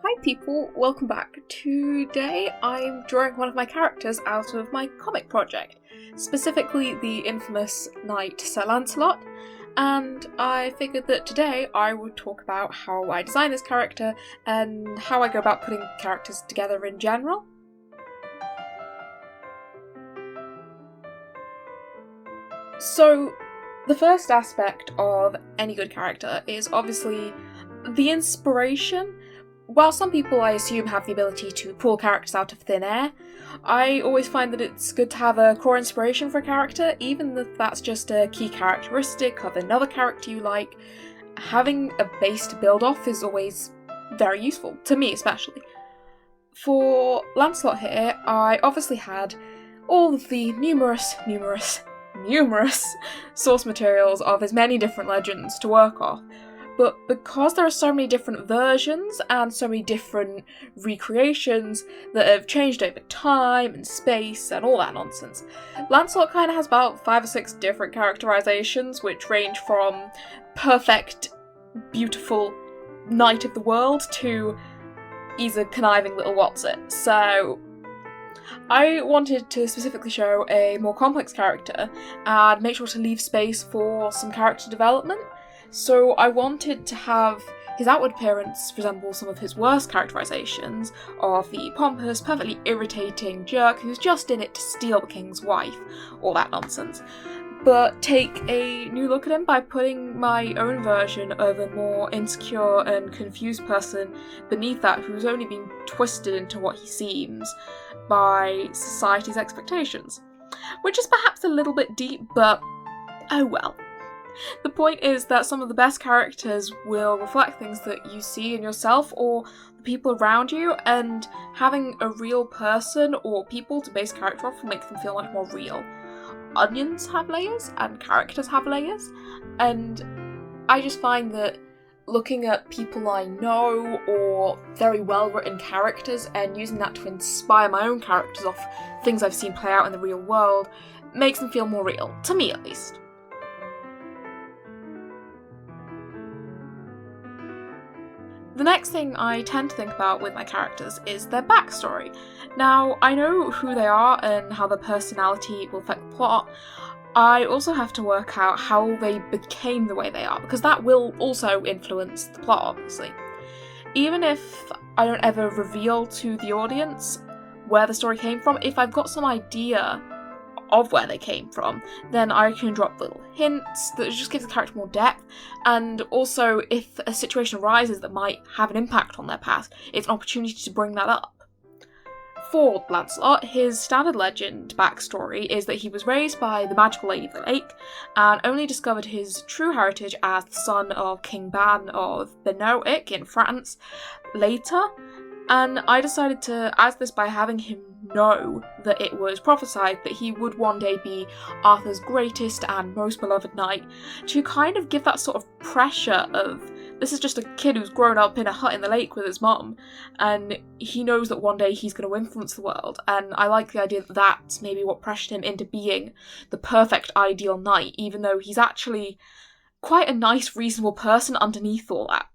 Hi people, welcome back. Today I'm drawing one of my characters out of my comic project, specifically the infamous knight Sir Lancelot, and I figured that today I would talk about how I design this character and how I go about putting characters together in general. So, the first aspect of any good character is obviously the inspiration. While some people, I assume, have the ability to pull characters out of thin air, I always find that it's good to have a core inspiration for a character, even if that's just a key characteristic of another character you like. Having a base to build off is always very useful, to me especially. For Lancelot here, I obviously had all of the numerous source materials of his many different legends to work off. But because there are so many different versions and so many different recreations that have changed over time and space and all that nonsense, Lancelot kind of has about 5 or 6 different characterizations, which range from perfect, beautiful knight of the world to he's a conniving little what's-it. So I wanted to specifically show a more complex character and make sure to leave space for some character development. So I wanted to have his outward appearance resemble some of his worst characterizations of the pompous, perfectly irritating jerk who's just in it to steal the king's wife, all that nonsense, but take a new look at him by putting my own version of a more insecure and confused person beneath that who's only been twisted into what he seems by society's expectations. Which is perhaps a little bit deep, but oh well. The point is that some of the best characters will reflect things that you see in yourself or the people around you, and having a real person or people to base character off will make them feel much more real. Onions have layers, and characters have layers, and I just find that looking at people I know or very well written characters and using that to inspire my own characters off things I've seen play out in the real world makes them feel more real, to me at least. The next thing I tend to think about with my characters is their backstory. Now, I know who they are and how their personality will affect the plot. I also have to work out how they became the way they are, because that will also influence the plot, obviously. Even if I don't ever reveal to the audience where the story came from, if I've got some idea of where they came from, then I can drop little hints that just gives the character more depth, and also if a situation arises that might have an impact on their past, it's an opportunity to bring that up. For Lancelot, his standard legend backstory is that he was raised by the magical Lady of the Lake and only discovered his true heritage as the son of King Ban of Benoic in France later, and I decided to add this by having him know that it was prophesied that he would one day be Arthur's greatest and most beloved knight, to kind of give that sort of pressure of this is just a kid who's grown up in a hut in the lake with his mum, and he knows that one day he's going to influence the world, and I like the idea that that's maybe what pressured him into being the perfect ideal knight, even though he's actually quite a nice, reasonable person underneath all that.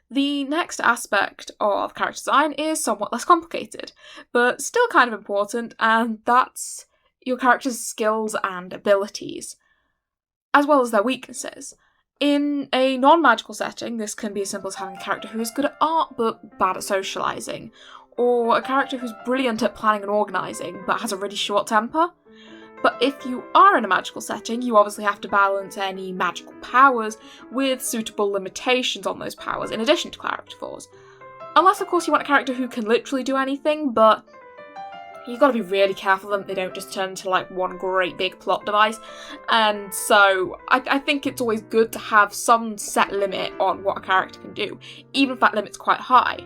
The next aspect of character design is somewhat less complicated, but still kind of important, and that's your character's skills and abilities, as well as their weaknesses. In a non-magical setting, this can be as simple as having a character who is good at art but bad at socialising, or a character who's brilliant at planning and organising but has a really short temper. But if you are in a magical setting, you obviously have to balance any magical powers with suitable limitations on those powers, in addition to character flaws. Unless, of course, you want a character who can literally do anything, but you've got to be really careful that they don't just turn into, like, one great big plot device. And so, I think it's always good to have some set limit on what a character can do, even if that limit's quite high.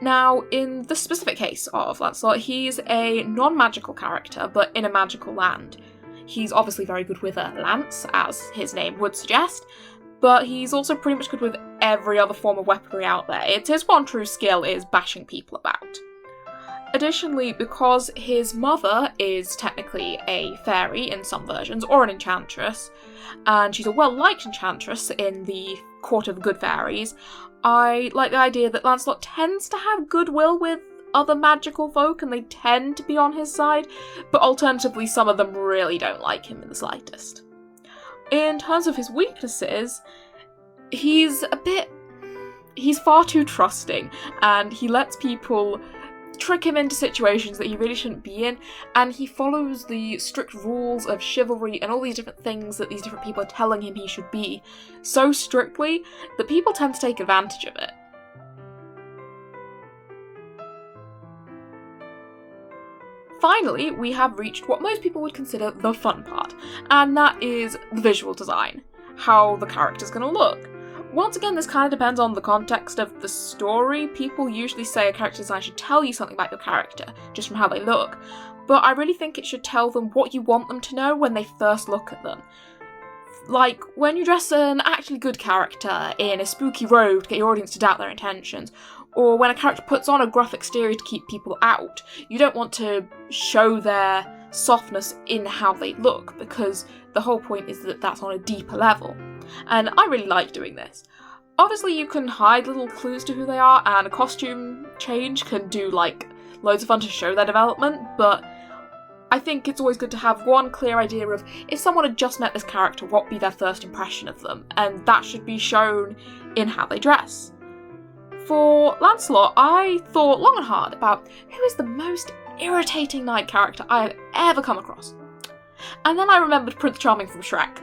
Now, in the specific case of Lancelot, he's a non-magical character, but in a magical land. He's obviously very good with a lance, as his name would suggest, but he's also pretty much good with every other form of weaponry out there. It's his one true skill is bashing people about. Additionally, because his mother is technically a fairy in some versions, or an enchantress, and she's a well-liked enchantress in the court of the good fairies, I like the idea that Lancelot tends to have goodwill with other magical folk, and they tend to be on his side, but alternatively some of them really don't like him in the slightest. In terms of his weaknesses, he's far too trusting, and he lets people trick him into situations that he really shouldn't be in, and he follows the strict rules of chivalry and all these different things that these different people are telling him he should be so strictly that people tend to take advantage of it. Finally, we have reached what most people would consider the fun part, and that is the visual design, how the character's going to look. Once again, this kind of depends on the context of the story. People usually say a character design should tell you something about your character, just from how they look, but I really think it should tell them what you want them to know when they first look at them. Like, when you dress an actually good character in a spooky robe to get your audience to doubt their intentions, or when a character puts on a gruff exterior to keep people out, you don't want to show their softness in how they look, because the whole point is that that's on a deeper level. And I really like doing this. Obviously you can hide little clues to who they are, and a costume change can do like loads of fun to show their development, but I think it's always good to have one clear idea of if someone had just met this character, what would be their first impression of them, and that should be shown in how they dress. For Lancelot, I thought long and hard about who is the most irritating knight character I have ever come across. And then I remembered Prince Charming from Shrek.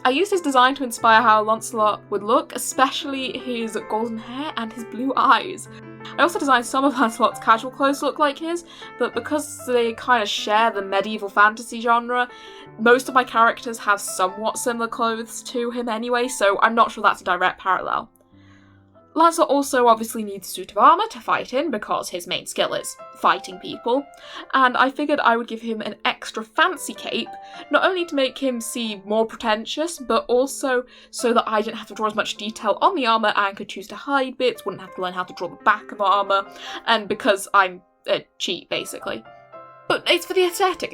I used his design to inspire how Lancelot would look, especially his golden hair and his blue eyes. I also designed some of Lancelot's casual clothes to look like his, but because they kind of share the medieval fantasy genre, most of my characters have somewhat similar clothes to him anyway, so I'm not sure that's a direct parallel. Lancelot also obviously needs a suit of armour to fight in, because his main skill is fighting people, and I figured I would give him an extra fancy cape, not only to make him seem more pretentious, but also so that I didn't have to draw as much detail on the armour and could choose to hide bits, wouldn't have to learn how to draw the back of armour, and because I'm a cheat, basically. But it's for the aesthetic,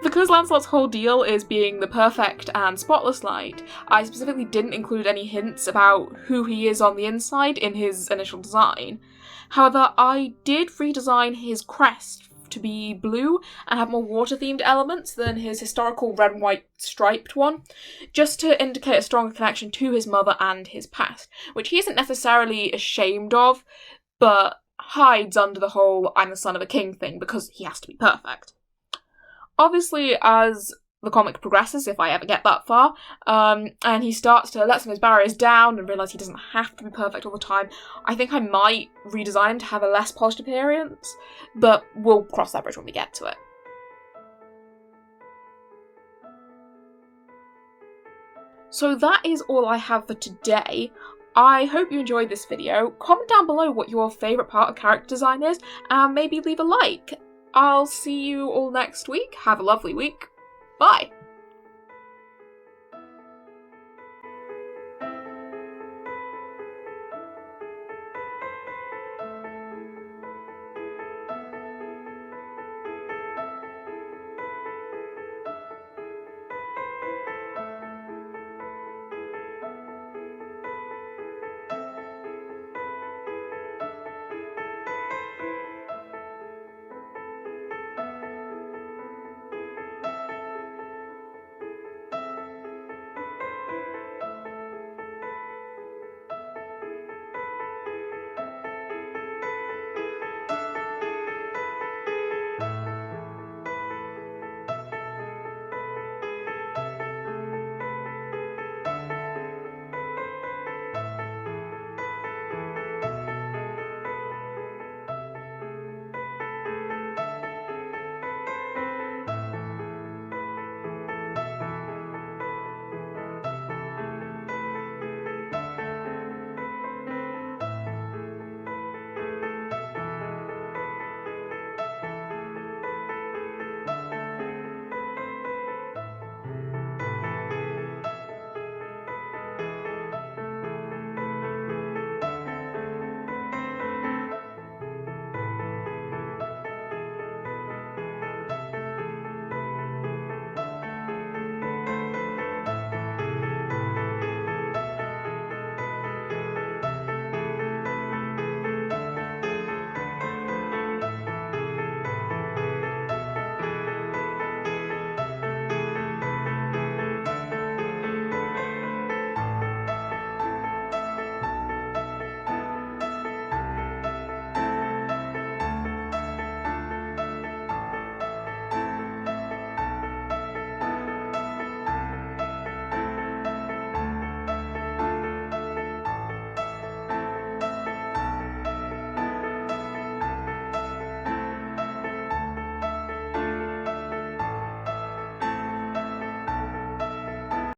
Because Lancelot's whole deal is being the perfect and spotless knight, I specifically didn't include any hints about who he is on the inside in his initial design. However, I did redesign his crest to be blue and have more water-themed elements than his historical red and white striped one, just to indicate a stronger connection to his mother and his past, which he isn't necessarily ashamed of, but hides under the whole I'm the son of a king thing because he has to be perfect. Obviously, as the comic progresses, if I ever get that far, and he starts to let some of his barriers down and realise he doesn't have to be perfect all the time, I think I might redesign him to have a less polished appearance, but we'll cross that bridge when we get to it. So that is all I have for today. I hope you enjoyed this video. Comment down below what your favourite part of character design is, and maybe leave a like. I'll see you all next week. Have a lovely week. Bye!